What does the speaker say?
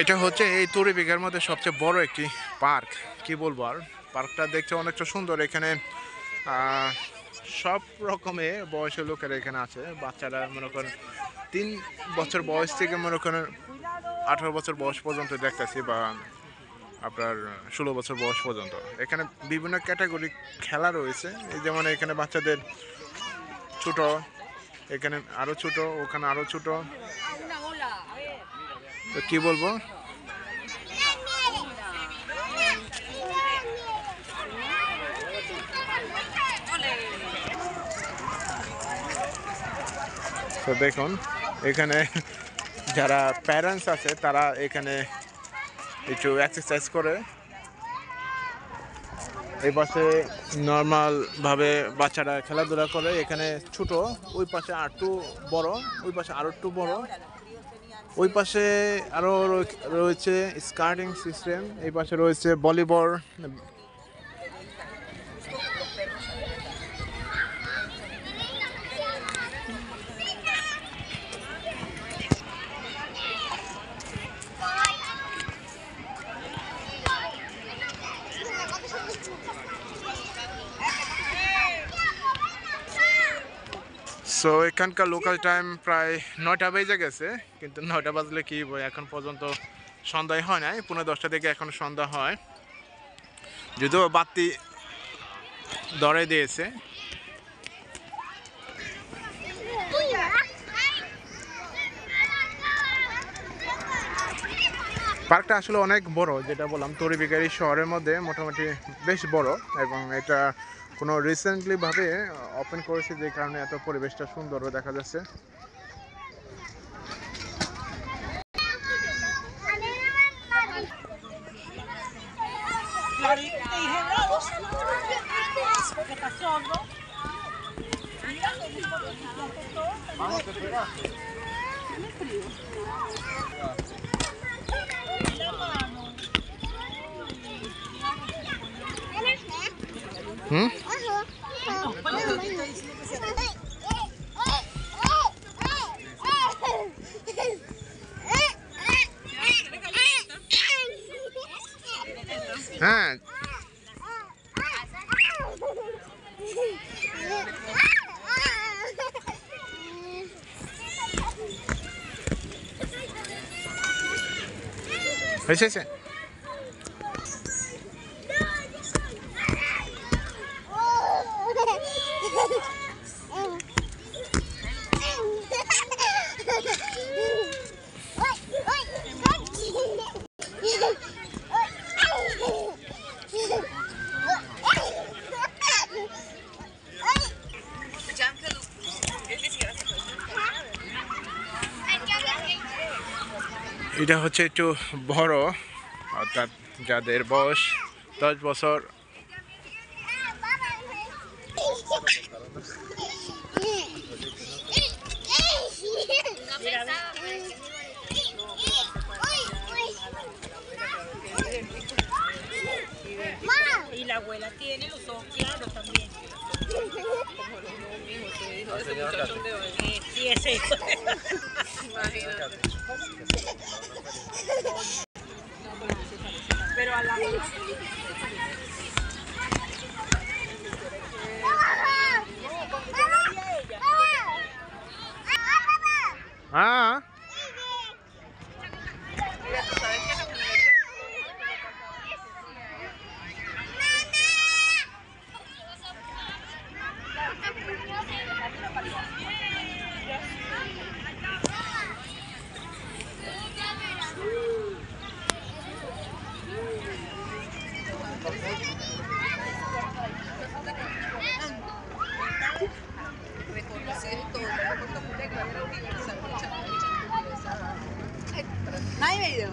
এটা হচ্ছে এই তুরিবিঘার মধ্যে সবচেয়ে বড় একটি পার্ক। কি বলবো আর, পার্কটা দেখতে অনেকটা সুন্দর। এখানে সব রকমের বয়সের লোকেরা এখানে আছে। বাচ্চারা মনে করেন 3 বছর বয়স থেকে মনে করেন 18 বছর বয়স পর্যন্ত দেখতেছি, বা আপনার 16 বছর বয়স পর্যন্ত। এখানে বিভিন্ন ক্যাটাগরি খেলা রয়েছে। এই যেমন এখানে বাচ্চাদের ছোট, এখানে আরো ছোট, ওখানে আরো ছোট। তো কি বলবো, তো দেখুন এখানে যারা প্যারেন্টস আছে তারা এখানে একটু এক্সারসাইজ করে। এই পাশে নর্মালভাবে বাচ্চারা খেলাধুলা করে। এখানে ছোট, ওই পাশে আর একটু বড়, ওই পাশে আরও একটু বড়, ওই পাশে আরও রয়েছে স্কার্টিং সিস্টেম, এই পাশে রয়েছে ভলিবল। সো এখানকার লোকাল টাইম প্রায় 9টা বেজে গেছে, কিন্তু 9টা বাজলে কি এখন পর্যন্ত সন্ধ্যায় হয় নাই। 9:30 থেকে এখন সন্ধ্যা হয়, যদিও বাতি ধরে দিয়েছে। পার্কটা আসলে অনেক বড়, যেটা বললাম তরিবিকারি শহরের মধ্যে মোটামুটি বেশ বড়, এবং এটা কোনো রিসেন্টলি ভাবে ওপেন করেছে, যে কারণে এত পরিবেশটা সুন্দরও দেখা যাচ্ছে। হুম, হ্যাঁ, হয়েছে। এটা হচ্ছে একটু বড়, অর্থাৎ যাদের বয়স 10 বছর। Y la abuela tiene los ojos claros también. Como los míos, se dijo ese muchacho de hoy. Sí, es eso. Imagínate. Pero a la Ah. Mira, tú sabes que lo que me Hay video,